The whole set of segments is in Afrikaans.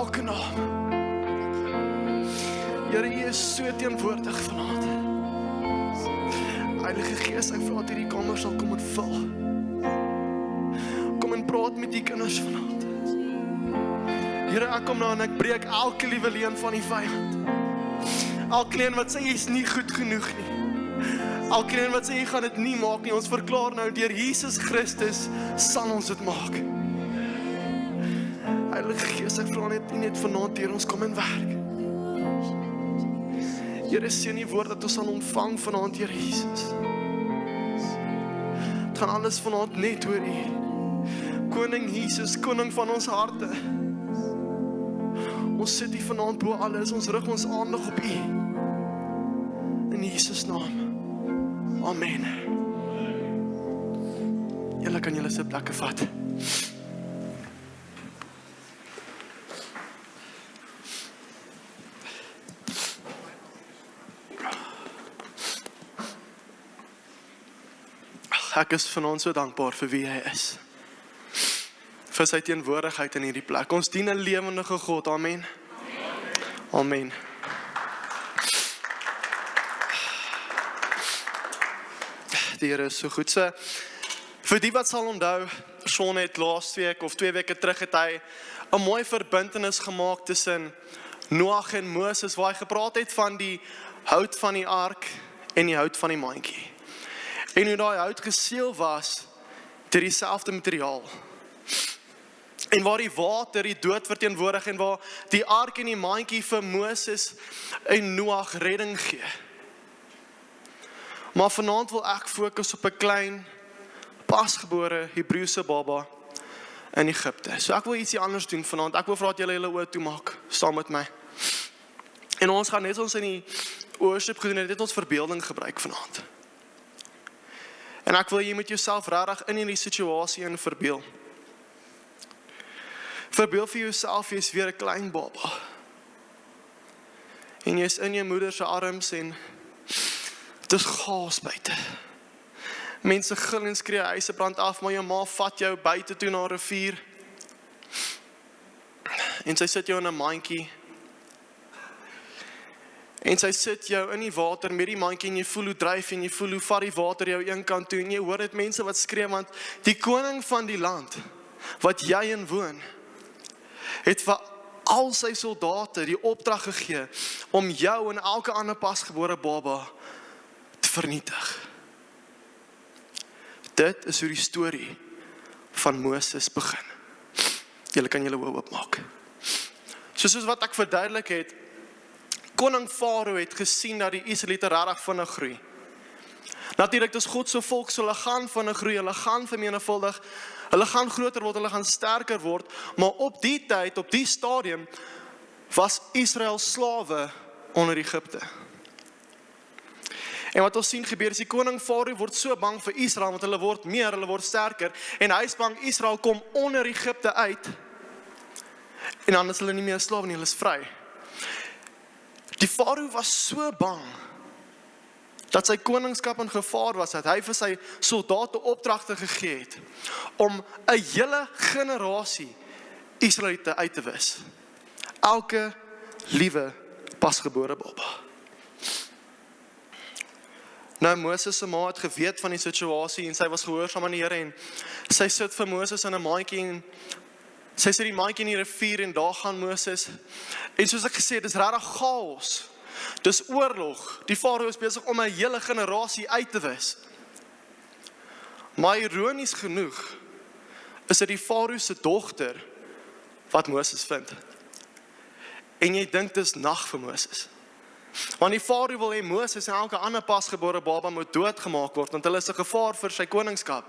elke naam. Here, U is so teenwoordig vanaand. Heilige Gees, ek vra dat hierdie kamer sal kom en vul. Kom en praat met die kinders vanaand. Here, ek kom nou en ek breek elke liewe leuen van die vyand. Elke een wat sê jy is nie goed genoeg nie. Elke een wat sê jy gaan dit nie maak nie. Ons verklaar nou deur Jesus Christus sal ons dit maak. Heilige Gees, ek vra net vanaand deur ons kom en werk. Here, seën die woord dat ons sal ontvang vanaand, Here Jesus. Het gaan alles vanaand net oor U. Koning Jesus, koning van ons harte. Ons sit hier vanaand bo alles, ons rig ons aandag op U. In Jesus naam. Amen. Julle kan julle se plekke vat. Ek is vanaand so dankbaar vir wie hy is. Vir sy teenwoordigheid in hierdie plek. Ons dien 'n lewendige God, amen. Amen. Die Here is so goed. So, vir die wat sal onthou, Sean het laas week of 2 weke terug het hy 'n mooi verbintenis gemaak tussen Noag en Moses, waar hy gepraat het van die hout van die ark en die hout van die mandjie. En hoe daai hout geseël was deur dieselfde materiaal. En waar die water die dood verteenwoordig en waar die ark en die mandjie vir Moses en Noag redding gee. Maar vanaand wil ek fokus op 'n klein, pasgebore Hebreëse baba in Egipte. So ek wil ietsie anders doen vanaand. Ek wil vra dat julle julle oë toemaak saam met my. En ons gaan net ons in die worship gedoen en net ons verbeelding gebruik vanaand. En ek wil jy met jouself regtig in hierdie situasie in verbeel. Verbeel vir jouself, jy is weer 'n klein baba. En jy is in jou moeder se arms en dit is chaos buite. Mense gil en skree, huise brand af, maar jou ma vat jou buite toe na 'n rivier. En sy sit jou in 'n mandjie. En sy sit jou in die water met die mandjie en jy voel hoe dryf en jy voel hoe vat die water jou een kant toe en jy hoor dit mense wat skree want die koning van die land wat jy in woon het vir al sy soldate die opdrag gegee om jou en elke ander pasgebore baba te vernietig. Dit is hoe die storie van Moses begin. Julle kan julle oë oopmaak. Soos wat ek verduidelik het, koning Farao het gesien dat die Israeliete regtig vinnig groei. Natuurlik, dis God se volk, so hulle gaan vinnig groei, hulle gaan vermenigvuldig, hulle gaan groter word, hulle gaan sterker word, maar op die tyd, op die stadium, was Israel slawe onder Egipte. En wat ons sien gebeur is die koning Farao word so bang vir Israel, want hulle word meer, hulle word sterker, en hy is bang Israel kom onder Egipte uit, en dan is hulle nie meer slawe nie, hulle is vry. Die Farao was so bang dat sy koningskap in gevaar was, dat hy vir sy soldate opdragte gegee het om 'n hele generasie Israeliete uit te wis. Elke liewe pasgebore baba. Nou Moses se ma het geweet van die situasie en sy was gehoorsaam aan die Here en sy sit vir Moses in 'n maatjie en sy sit die maatjie in die rivier en daar gaan Moses. En soos ek gesê het, dis regtig chaos. Dis oorlog. Die Farao is besig om 'n hele generasie uit te wis. Maar ironies genoeg is dit die Farao se dogter wat Moses vind. En jy dink dis nag vir Moses. Want die Farao wil hê Moses en elke ander pasgebore baba moet doodgemaak word, want hulle is 'n gevaar vir sy koningskap.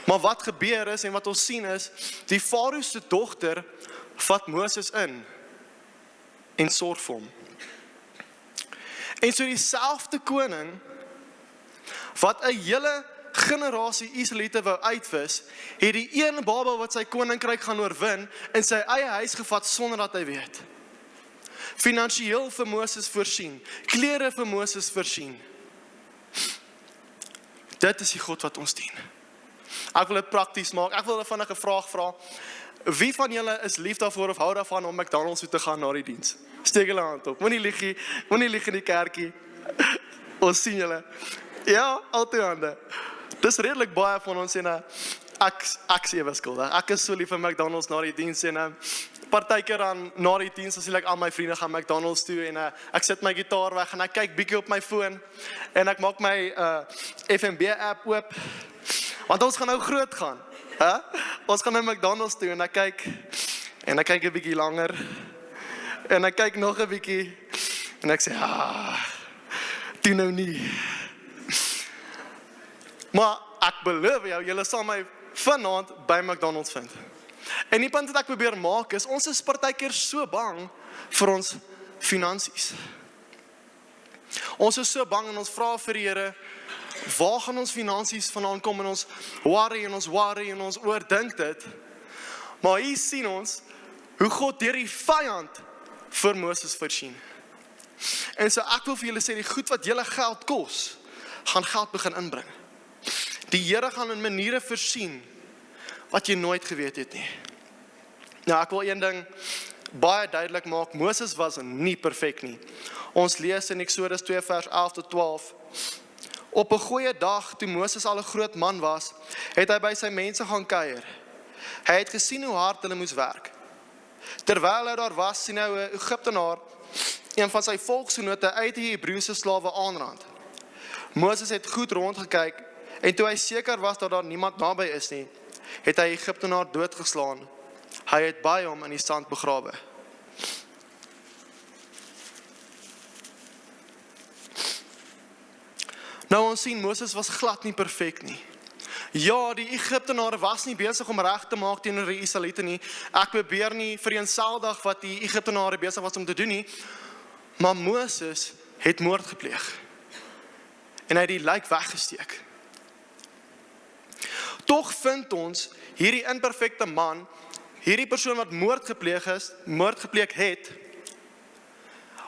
Maar wat gebeur is, en wat ons sien is, die Farao se dogter vat Moses in en sorg vir hom. En so dieselfde koning, wat 'n hele generasie Israeliete wou uitwis, het die een baba wat sy koninkryk gaan oorwin, in sy eie huis gevat sonder dat hy weet. Finansieel vir Moses voorsien, klere vir Moses voorsien. Dit is die God wat ons dien. Ek wil dit prakties maak. Ek wil 'n vinnige vraag vra. wie van julle is lief daarvoor of hou daarvan om McDonald's toe te gaan na die diens? Steek julle hand op, moenie lieg in die kerkie. Ons sien julle. Ja, al twee hande. Dis redelik baie van ons en ek sê skuldig. Ek is so lief vir McDonald's na die diens en partykeer dan na die diens as ek al my vriende gaan McDonald's toe en ek sit my gitaar weg en ek kyk bietjie op my foon en ek maak my FNB app oop. Want ons gaan nou groot gaan. Ons gaan na McDonald's toe en ek kyk 'n bietjie langer en ek kyk nog 'n bietjie en ek sê, toe nou nie. Maar ek beloof jou, julle sal my vanaand by McDonald's vind. En die punt wat ek probeer maak is, ons is partykeer so bang vir ons finansies. Ons is so bang en ons vra vir die Here, waar gaan ons finansies vandaan kom en ons worry en ons oordink dit. Maar hier sien ons hoe God deur die vyand vir Moses voorsien. En so ek wil vir julle sê, die goed wat julle geld kos, gaan geld begin inbring. Die Here gaan in maniere voorsien wat jy nooit geweet het nie. Nou, ek wil een ding baie duidelik maak, Moses was nie perfek nie. Ons lees in Exodus 2 vers 11 tot 12. Op 'n goeie dag, toe Moses al 'n groot man was, het hy by sy mense gaan kuier. Hy het gesien hoe hard hulle moes werk. Terwyl hy daar was, sien hy 'n Egiptenaar, een van sy volksgenote uit die Hebreëse slawe aanrand. Moses het goed rondgekyk, en toe hy seker was dat daar niemand naby is nie, het hy Egiptenaar doodgeslaan. Hy het by hom in die sand begrawe. Nou ons sien, Moses was glad nie perfek nie. Ja, die Egiptenare was nie besig om reg te maak teenoor die Israeliete nie. Ek probeer nie vereenseldig wat die Egiptenare besig was om te doen nie, maar Moses het moord gepleeg. En hy het die lijk weggesteek. Tog vind ons hierdie imperfekte man, hierdie persoon wat moord gepleeg het,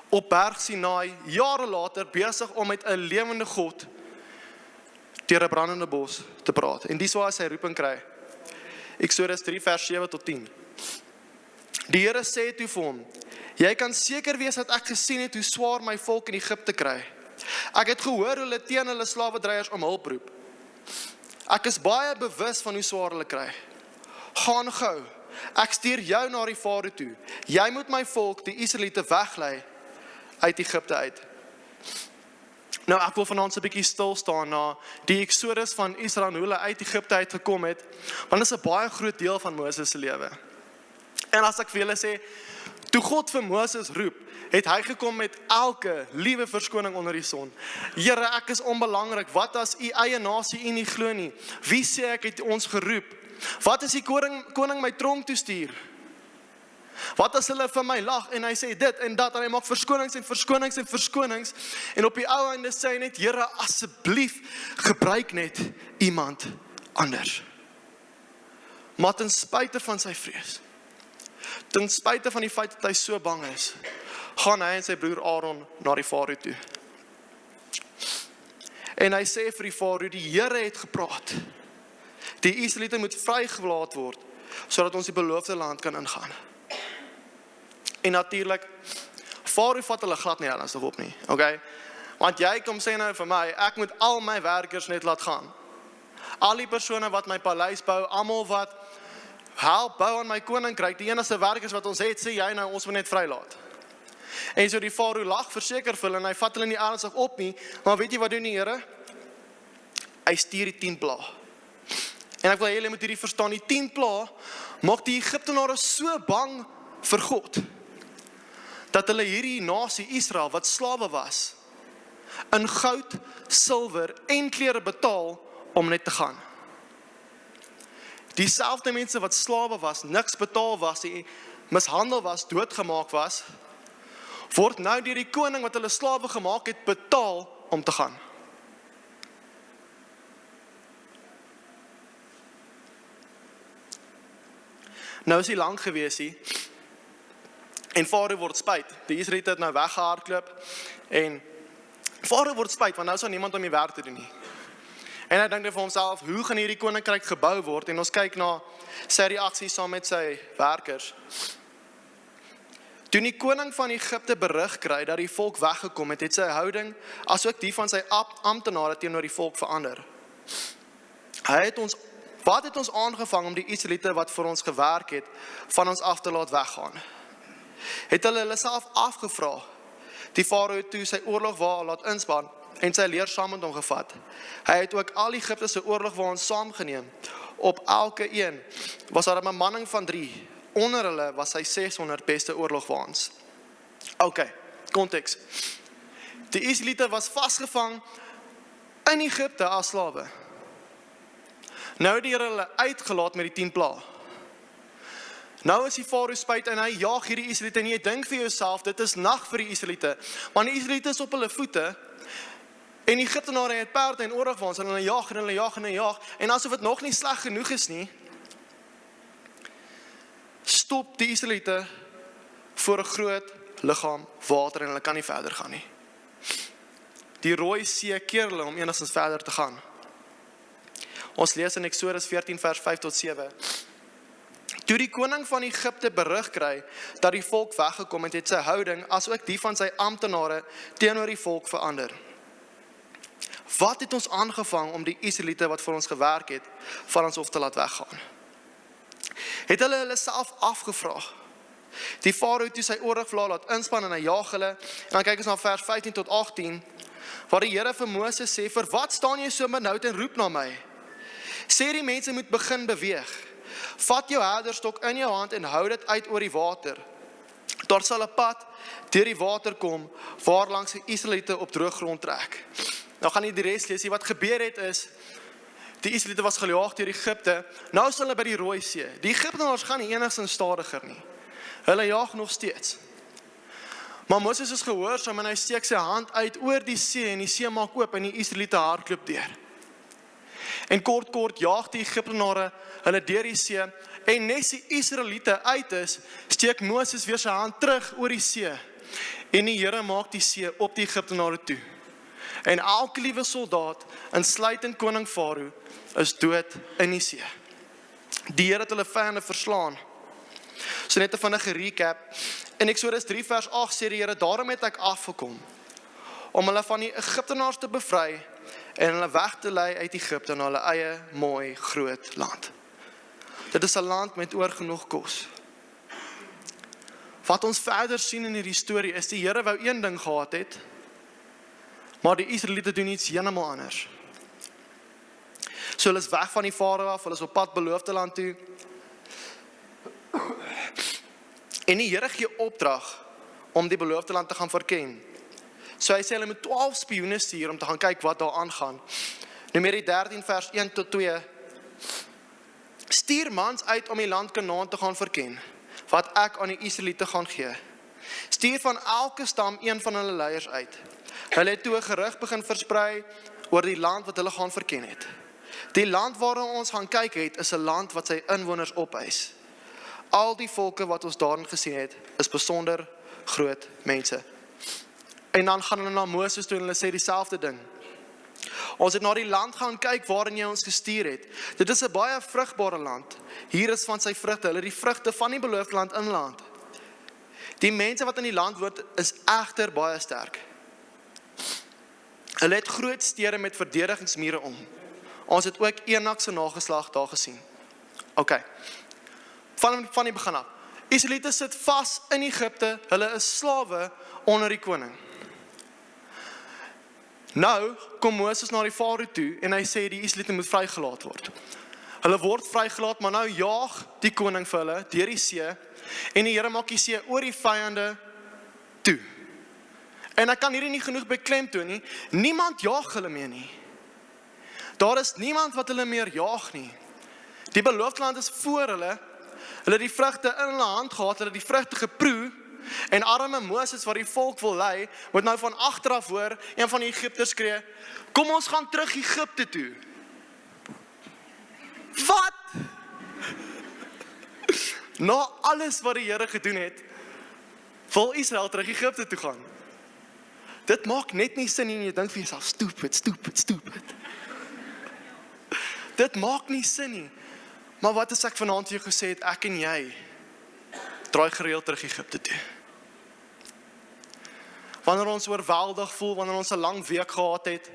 op Berg Sinaai, jare later, besig om met 'n lewende God deur 'n brandende bos te praat. En dis waar hy sy roeping kry. Exodus 3 vers 7 tot 10. Die Here sê toe vir hom, jy kan seker wees dat ek gesien het hoe swaar my volk in Egipte kry. Ek het gehoor hoe hulle teen hulle slawedryers om hulp roep. Ek is baie bewus van hoe swaar hulle kry. Gaan gou, ek stuur jou na die Farao toe. Jy moet my volk, die Israeliete, weglei uit Egipte uit. Nou, ek wil vanaand so 'n bietjie stil staan na die Exodus van Israel, hoe hulle uit Egipte uit gekom het, want dit is 'n baie groot deel van Moses se lewe. En as ek vir julle sê, toe God vir Moses roep, het hy gekom met elke liewe verskoning onder die son. Here, ek is onbelangrik, wat as u eie nasie u nie glo nie? Wie sê ek het ons geroep? Wat as die koning my tronk toe stuur? Wat as hulle vir my lag en hy sê dit en dat en hy maak verskonings en op die ou einde sê hy net, Here, asseblief gebruik net iemand anders. Maar ten spyte van sy vrees, ten spyte van die feit dat hy so bang is, gaan hy en sy broer Aaron na die Farao toe. En hy sê vir die Farao, die Here het gepraat. Die Israeliete moet vrygelaat word, sodat ons die beloofde land kan ingaan. En natuurlik, Farao vat hulle glad nie ernstig op nie, okay? Want jy kom sê nou vir my, ek moet al my werkers net laat gaan. Al die persone wat my paleis bou, almal wat help bou aan my koninkryk, die enigste werkers wat ons het, sê jy nou, ons moet net vrylaat. En so die Farao lag verseker vir hulle, en hy vat hulle nie ernstig op nie, maar weet jy wat doen die Here? Hy stuur die 10 pla. En ek wil julle moet hierdie verstaan, die 10 pla maak die Egiptenare so bang vir God, dat hulle hierdie nasie Israel, wat slawe was, in goud, silwer en klere betaal, om net te gaan. Dieselfde mense wat slawe was, niks betaal was, mishandel was, doodgemaak was, word nou deur die koning wat hulle slawe gemaak het, betaal om te gaan. Nou is hy lang gewees hier, en Farao word spyt. Die Israeliete het nou weggehardloop, en Farao word spyt, want nou is daar niemand om die werk te doen nie. En hy dink net vir homself, hoe gaan hierdie koninkryk gebou word? En ons kyk na sy reaksie saam met sy werkers. Toen die koning van Egipte berig kry dat die volk weggekom het sy houding, asook die van sy amptenare teenoor die volk verander. Wat het ons aangevang om die Israeliete wat vir ons gewerk het, van ons af te laat weggaan? Het hulle self afgevra, die farao toe sy oorlogwaal laat inspan, en sy leer saam met hom gevat. Hy het ook al Egipte se oorlogwaans saamgeneem. Op elke een was daar 'n bemanning van 3. Onder hulle was hy 600 beste oorlogwaans. Okay, konteks. Die Israeliete was vasgevang in Egipte as slawe. Nou het die Here hulle uitgelaat met die 10 plaae. Nou is die farao spyt en hy jaag hierdie Israeliete en jy dink vir jouself, dit is nag vir die Israeliete. Want die Israeliete is op hulle voete en die Egiptenare het perde en oorlogwaans en hulle jaag en hulle jaag en hulle jaag. En asof dit nog nie sleg genoeg is nie, stop die Israeliete voor 'n groot liggaam water en hulle kan nie verder gaan nie. Die Rooi See keer hulle om enigstens verder te gaan. Ons lees in Eksodus 14 vers 5 tot 7. Toe die koning van Egipte berig kry dat die volk weggekom het sy houding asook die van sy amptenare teenoor die volk verander. Wat het ons aangevang om die Israeliete wat vir ons gewerk het, van ons af te laat weggaan? Het hulle self afgevra. Die farao toe sy oorlogvlaag laat inspan en hy jaag hulle. En dan kyk ons na vers 15 tot 18, waar die Here vir Moses sê, vir wat staan jy so benoud en roep na my? Sê die mense moet begin beweeg. Vat jou herderstok in jou hand en hou dit uit oor die water. Daar sal 'n pad deur die water kom, waar langs die Israeliete op droë grond trek. Nou gaan nie die res lees nie. Wat gebeur het is, die Israeliete was gejaag deur Egipte, nou is hulle by die Rooi See. Die Egiptenaars gaan nie enigstens stadiger nie. Hulle jaag nog steeds. Maar Moses is gehoorsaam en hy steek sy hand uit oor die see en die see maak oop en die Israeliete hardloop deur. En kort jaag die Egiptenare hulle deur die see en net die Israeliete uit is, steek Moses weer sy hand terug oor die see en die Here maak die see op die Egiptenare toe. En elke liewe soldaat, insluitend koning Farao, is dood in die see. Die Here het hulle vyande verslaan. So net 'n vinnige recap. In Eksodus 3 vers 8 sê die Here, daarom het ek afgekom, om hulle van die Egiptenaars te bevry, en hulle weg te lei uit Egipte na hulle eie mooi groot land. Dit is 'n land met oorgenoeg kos. Wat ons verder sien in hierdie storie is, die Here wou een ding gehad het, maar die Israeliete doen iets heeltemal anders. So hulle is weg van die farao af, hulle is op pad beloofde land toe. En die Here gee opdrag om die beloofde land te gaan verken. So hy sê hulle moet 12 spioene stuur om te gaan kyk wat daar aangaan. Numeri 13 vers 1 tot 2. Stuur mans uit om die land Kanaan te gaan verken, wat ek aan die Israeliete gaan gee. Stuur van elke stam een van hulle leiers uit. Hulle het toe 'n gerug begin versprei oor die land wat hulle gaan verken het. Die land waarna ons gaan kyk het, is 'n land wat sy inwoners opeis. Al die volke wat ons daarin gesien het, is besonder groot mense. En dan gaan hulle na Moses toe en hulle sê dieselfde ding. Ons het na die land gaan kyk waarin jy ons gestuur het. Dit is 'n baie vrugbare land. Hier is van sy vrugte, hulle die vrugte van die beloofde land inland. Die mense wat in die land woon is egter baie sterk. Hulle het groot stede met verdedigingsmure om. Ons het ook Enak se nageslag daar gesien. Okay. Van die begin af. Israeliete sit vas in Egipte, hulle is slawe onder die koning. Nou kom Moses na die farao toe en hy sê die Israeliete moet vrygelaat word. Hulle word vrygelaat, maar nou jaag die koning vir hulle deur die see en die Here maak die see oor die vyande toe. En ek kan hierdie nie genoeg beklemtoon nie. Niemand jaag hulle meer nie. Daar is niemand wat hulle meer jaag nie. Die beloofde land is voor hulle. Hulle het die vrugte in hulle hand gehad, hulle het die vrugte geproe, en arme Moses wat die volk wil lei, moet nou van agteraf hoor, een van die Egipters skree, kom ons gaan terug Egipte toe. Wat? Na alles wat die Here gedoen het, wil Israel terug Egipte toe gaan. Dit maak net nie sin nie, en jy dink vir jouself, stupid. dit maak nie sin nie. Maar wat as ek vanaand vir jou gesê het, ek en jy draai gereeld terug Egipte toe. Wanneer ons oorweldig voel, wanneer ons 'n lang week gehad het,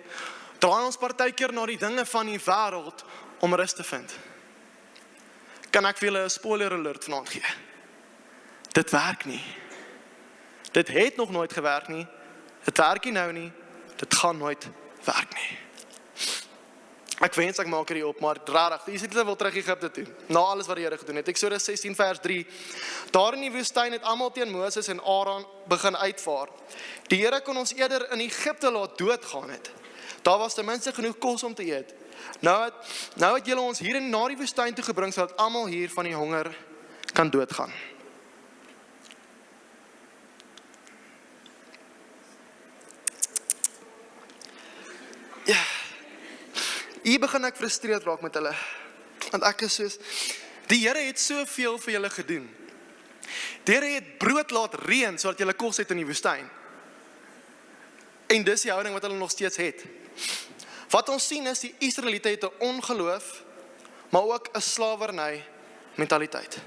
draai ons partykeer na die dinge van die wêreld om rus te vind. Kan ek vir julle 'n spoiler alert vanaand gee? Dit werk nie. Dit het nog nooit gewerk nie. Dit werk nie nou nie. Dit gaan nooit werk nie. Ek wens ek maak hierdie op, maar rarig, die Israeliete wil terug Egipte toe, na alles wat die Here gedoen het. Eksodus 16 vers 3. Daar in die woestyn het almal teen Moses en Aaron begin uitvaar. Die Here kon ons eerder in Egipte laat doodgaan het. Daar was ten minste genoeg kos om te eet. Nou het julle ons hier na die woestyn toe gebring, sodat almal hier van die honger kan doodgaan. Ja. Hier begin ek frustreerd raak met hulle. Want ek is soos, die Here het soveel vir julle gedoen. Die Here het brood laat reën, sodat julle kos het in die woestyn. En dis die houding wat hulle nog steeds het. Wat ons sien is, die Israeliete het 'n ongeloof, maar ook 'n slawerny mentaliteit.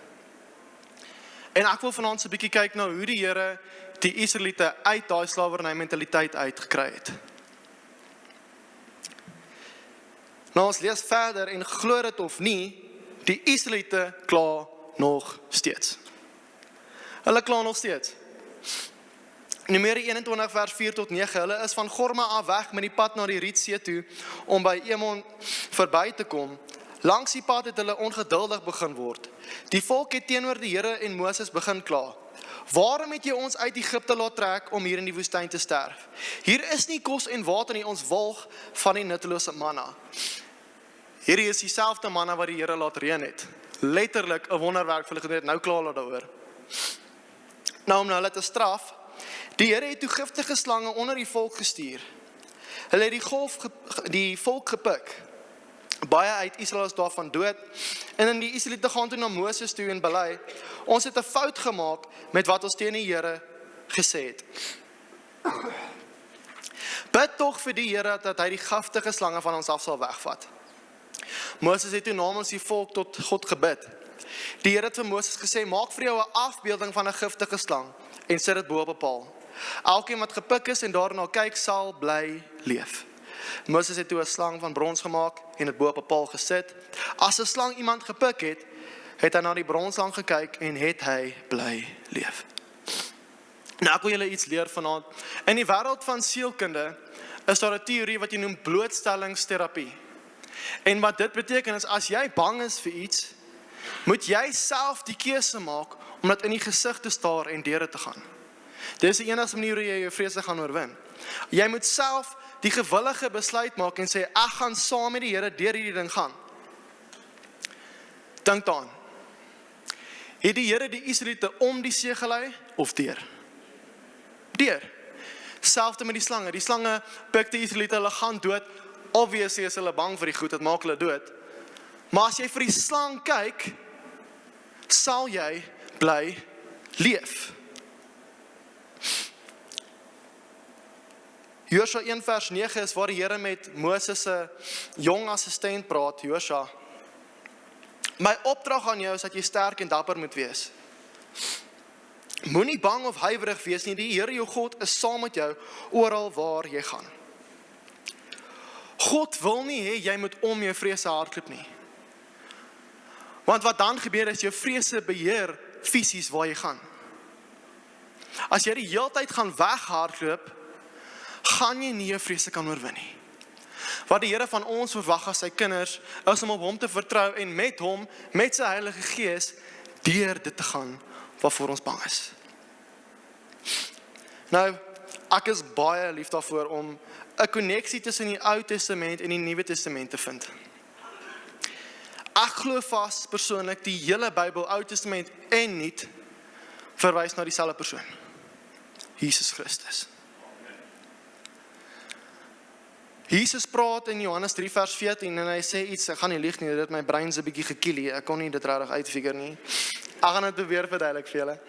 En ek wil vanaand so 'n bietjie kyk na hoe die Here die Israeliete uit daai slawerny mentaliteit uitgekry het. Nou ons lees verder en glo dit of nie, die Israeliete kla nog steeds. Hulle kla nog steeds. Numeri 21 vers 4 tot 9, hulle is van Gorma af weg met die pad na die Rietsee toe, om by Emon verby te kom. Langs die pad het hulle ongeduldig begin word. Die volk het teenoor die Here en Moses begin kla. Waarom het jy ons uit Egipte laat trek om hier in die woestyn te sterf? Hier is nie kos en water nie, ons walg van die nuttelose manna. Hierdie is dieselfde manna wat die Here laat reën het. Letterlik 'n wonderwerk vir hulle gedoen het, nou kla hulle daaroor. Nou om hulle te straf, die Here het toe giftige slange onder die volk gestuur. Hulle het die volk gepik. Baie uit Israel is daarvan dood. En in die Israeliete gaan toe na Moses toe en bely, ons het 'n fout gemaak met wat ons teen die Here gesê het. Bid tog vir die Here dat hy die giftige slange van ons af sal wegvat. Moses het toe namens die volk tot God gebid. Die Here het vir Moses gesê, maak vir jou 'n afbeelding van 'n giftige slang en sit dit bo op 'n paal. Elkeen wat gepik is en daarna kyk, sal bly leef. Moses het toe 'n slang van brons gemaak en dit bo op 'n paal gesit. As 'n slang iemand gepik het, het hy na die bronslang gekyk en het hy bly leef. Nou ek wil julle iets leer vanaand. In die wêreld van sielkunde is daar 'n teorie wat jy noem blootstellingsterapie. En wat dit beteken is, as jy bang is vir iets, moet jy self die keuse maak om dit in die gesig te staar en deur dit te gaan. Dit is die enigste manier hoe jy jou vrese gaan oorwin. Jy moet self die gewillige besluit maak en sê, ek gaan saam met die Here deur hierdie ding gaan. Dink daaraan. Het die Here die Israeliete om die see gelei of deur? Deur. Selfde met die slange. Die slange pik die Israeliete, hulle gaan dood. Obviously is hulle bang vir die goed, dit maak hulle dood. Maar as jy vir die slang kyk, sal jy bly leef. Josua 1 vers 9 is waar die Here met Moses se jong assistent praat, Josua. My opdrag aan jou is dat jy sterk en dapper moet wees. Moenie bang of huiwerig wees nie, die Here jou God is saam met jou oral waar jy gaan. God wil nie hê jy moet om jou vrese hardloop nie. Want wat dan gebeur is jou vrese beheer fisies waar jy gaan. As jy die hele tyd gaan weghardloop, gaan jy nie jou vrese kan oorwin nie. Wat die Here van ons verwag as sy kinders, is om op hom te vertrou en met hom, met sy Heilige Gees, deur dit te gaan waarvoor ons bang is. Nou, ek is baie lief daarvoor om 'n koneksie tussen die Ou Testament en die Nuwe Testament te vind. Ek glo vas persoonlik die hele Bybel, Ou Testament en Nuut, verwys na dieselfde persoon, Jesus Christus. Jesus praat in Johannes 3 vers 14 en hy sê iets, ek gaan nie lieg nie, dit het my brein so 'n bietjie gekielie, ek kon nie dit regtig uitfigure nie. Ek gaan dit weer verduidelik vir julle.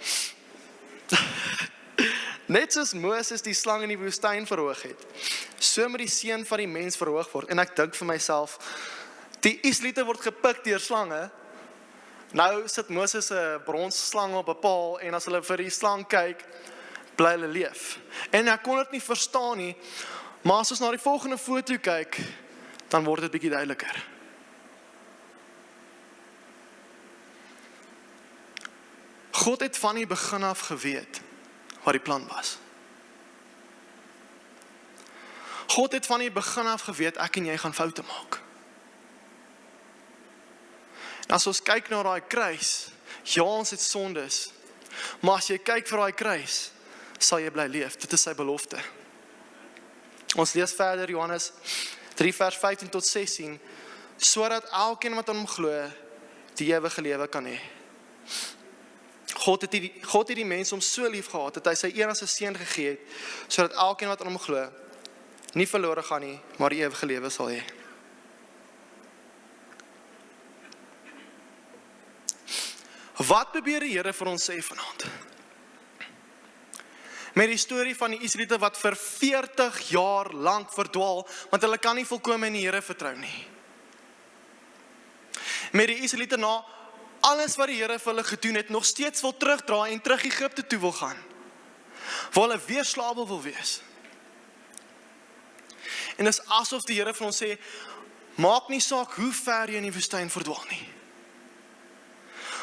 Net soos Moses die slang in die woestyn verhoog het, so moet die seun van die mens verhoog word. En ek dink vir myself, Die Israeliete word gepik deur slange. Nou sit Moses 'n bronsslang op 'n paal en as hulle vir die slang kyk, bly hulle leef. En ek kon dit nie verstaan nie, maar as ons na die volgende foto kyk, dan word dit bietjie duideliker. God het van die begin af geweet wat die plan was. God het van die begin af geweet ek en jy gaan foute maak. En as ons kyk na daai kruis, ja, ons het sondes, maar as jy kyk vir daai kruis, sal jy bly leef. Dit is sy belofte. Ons lees verder Johannes 3 vers 15 tot 16, sodat elkeen wat aan hom glo, die ewige lewe kan hê. God het die mens om so lief gehad, dat hy sy enigste seun gegee het, sodat elkeen wat aan hom glo, nie verlore gaan nie, maar die ewige lewe sal hê. Wat probeer die Here vir ons sê vanaand? Met die storie van die Israeliete wat vir 40 jaar lank verdwaal, want hulle kan nie volkome in die Here vertrou nie. Met die Israeliete na alles wat die Here vir hulle gedoen het, nog steeds wil terugdraai en terug Egipte toe wil gaan, waar hulle weer slawe wil wees. En dis asof die Here vir ons sê, maak nie saak hoe ver jy in die woestyn verdwaal nie.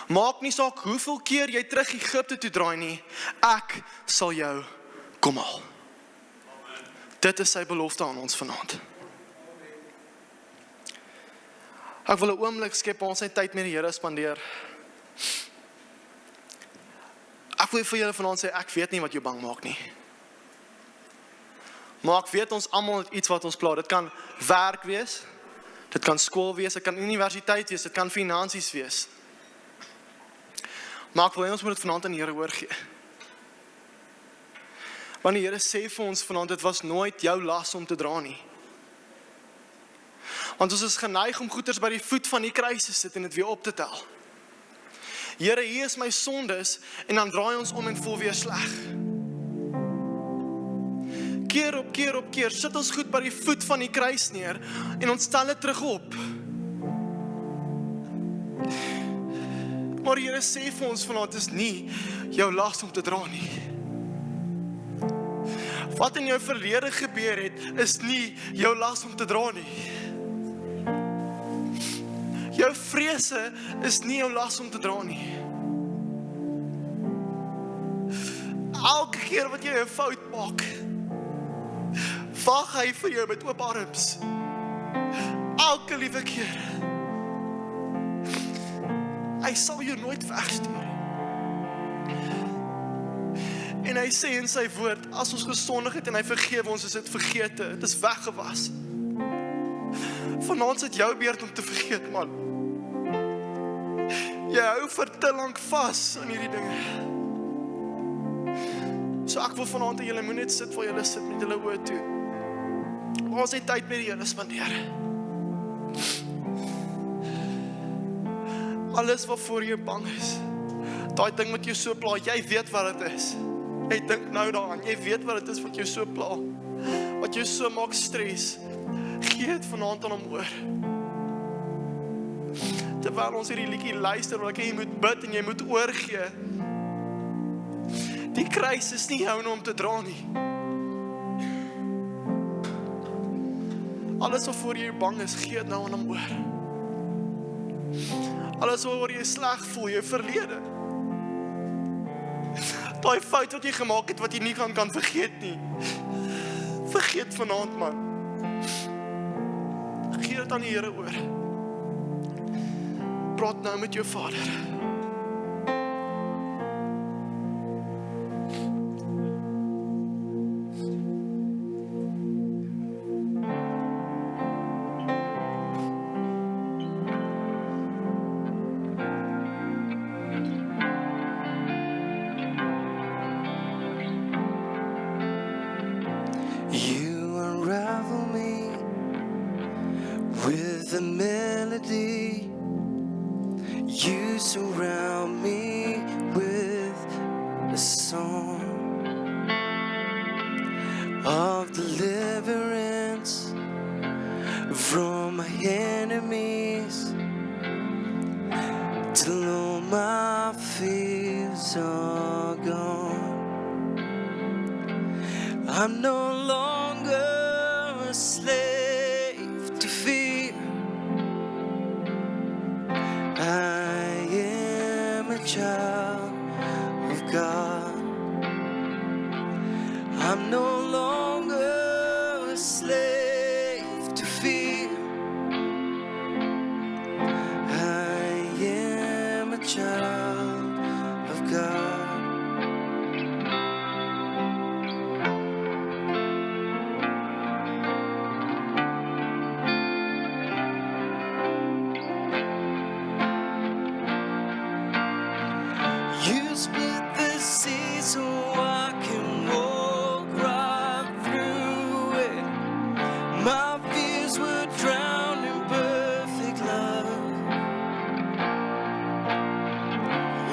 Maak nie saak hoeveel keer jy terug Egipte toe draai nie, ek sal jou kom haal. Dit is sy belofte aan ons vanaand. Ek wil 'n oomblik skep waar ons sy tyd met die Here spandeer. Ek wil vir julle vanaand sê, ek weet nie wat jou bang maak nie. Maar ek weet ons almal het iets wat ons pla. Dit kan werk wees, dit kan skool wees, dit kan universiteit wees, dit kan finansies wees. Maar ek wil hê ons moet dit vanaand aan die Here oorgee. Want die Here sê vir ons vanaand, dit was nooit jou las om te dra nie. Want ons is geneig om goeders by die voet van die kruis te sit en dit weer op te tel. Here, hier is my sondes, en dan draai ons om en voel weer sleg. Keer op keer op keer sit ons goed by die voet van die kruis neer en ons stel dit terug op. Maar die Here sê vir ons vanaand, is nie jou las om te dra nie. Wat in jou verlede gebeur het, is nie jou las om te dra nie. Jou vrese is nie jou las om te dra nie. Elke keer wat jy 'n fout maak, wag hy vir jou met oop arms. Elke liewe keer. Hy sal jou nooit wegstuur. En hy sê in sy woord, as ons gesondig het en hy vergewe ons, is dit vergete, dit is weggewas. Vanaand is dit jou beurt om te vergeet, man. Jy hou vir te lank vas aan hierdie dinge. So ek wil vanaand dat julle moet net sit waar julle sit met julle oë toe. Maar ons het tyd met die Here spandeer. Alles wat voor jou bang is, daai ding wat jou so pla, jy weet wat dit is. Jy dink nou daaraan, jy weet wat dit is wat jou so pla, wat jou so maak stres. Gee dit vanaand aan hom oor. Terwyl ons hierdie liedjie luister, wil ek hê jy moet bid en jy moet oorgee. Die kruis is nie joune om te dra nie. Alles wat voor jou bang is, gee dit nou aan hom oor. Alles waaroor jy sleg voel, jou verlede. Daai fout wat jy gemaak het, wat jy nie kan vergeet nie. Vergeet vanaand, man. Gee dit aan die Here oor. Praat nou met jou Vader. You unravel me with a melody. You surround me with a song of deliverance from my enemies, till all my fears are gone. I'm no longer a slave to fear. I am a child of God. I'm no longer a slave to fear. I am a child of God. You split the sea so I can walk right through it. My fears were drowned in perfect love.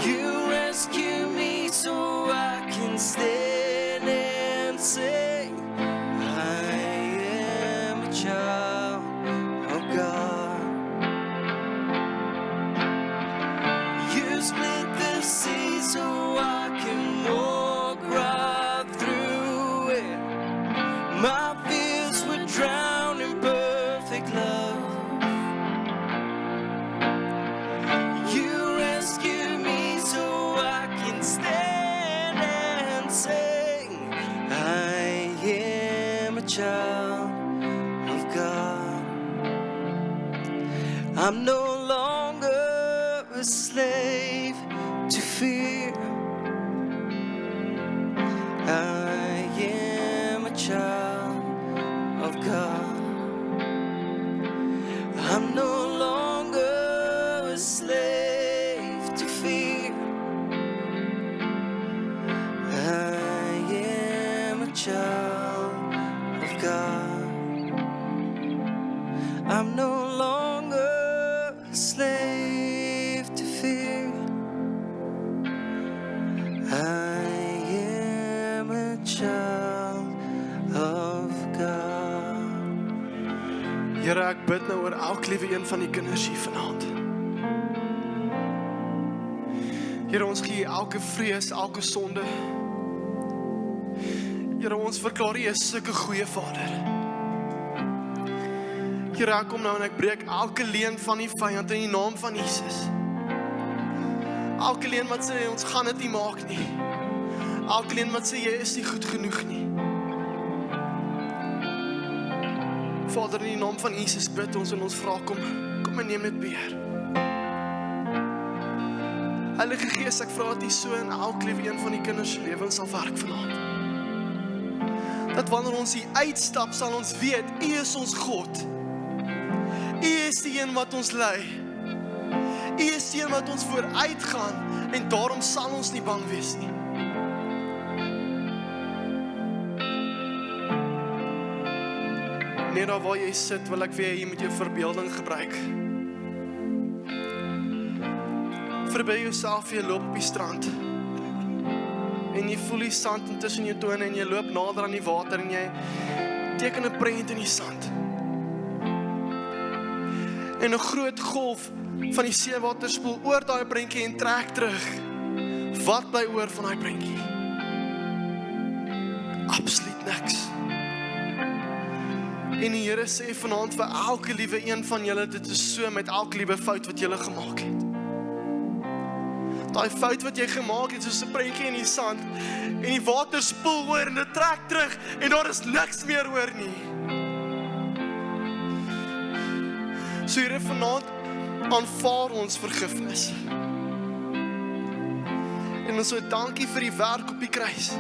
You rescue me so I can stand and say, I am a child of God. You split the sea so I can walk right through it. My fears were drowned in perfect love. You rescue me so I can stand and sing. I am a child of God. I'm no longer a slave to fear. I am a child of God. I'm no longer a slave to fear. I am a child of God. I'm no longer a slave to fear. I am a child of God. Here, ek bid nou oor elke liewe een van die kinders hier vanaand. Here, ons gee elke vrees, elke sonde. Here, ons verklaar U is sulke goeie Vader. Here, ek kom nou en ek breek elke leuen van die vyand in die naam van Jesus. Elke leuen wat sê ons gaan dit nie maak nie. Elke leuen wat sê jy is nie goed genoeg nie. Vader, in die naam van Jesus bid ons en ons vra kom en neem dit beheer. Heilige Gees, ek vra dat U so in elke liewe een van die kinders se lewens sal werk vanaand. Dat wanneer ons hier uitstap, sal ons weet U is ons God. U is die een wat ons lei. U is die een wat ons vooruit gaan en daarom sal ons nie bang wees nie. Net daar waar jy sit, wil ek weer hier met jou verbeelding gebruik. Verbeel jouself, jy loop op die strand. En jy voel die sand tussen jou tone en jy loop nader aan die water en jy teken 'n prent in die sand. En 'n groot golf van die seewater spoel oor daai prentjie en trek terug. Wat bly oor van daai prentjie? Absoluut niks. En die Here sê vanaand vir elke liewe een van julle, dit is so met elke liewe fout wat julle gemaak het. Daai fout wat jy gemaak het, soos 'n prentjie in die sand, en die water spoel oor en dit trek terug, en daar is niks meer oor nie. So Here, vanaand aanvaar ons vergifnis. En ons sê dankie vir die werk op die kruis.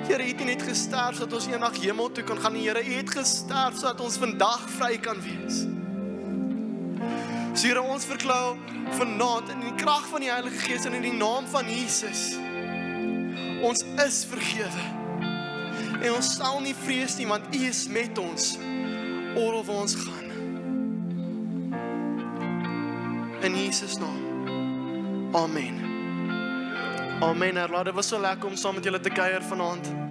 Here, U het nie net gesterf sodat ons eendag hemel toe kan gaan nie. Here, U het gesterf sodat ons vandag vry kan wees. So Here, ons verklaar vanaand in die krag van die Heilige Gees en in die naam van Jesus, ons is vergewe. En ons sal nie vrees nie, want U is met ons oral waar ons gaan. In Jesus naam. Amen. Amen. Herlaat, dit was so lekker om saam met julle te kuier vanaand.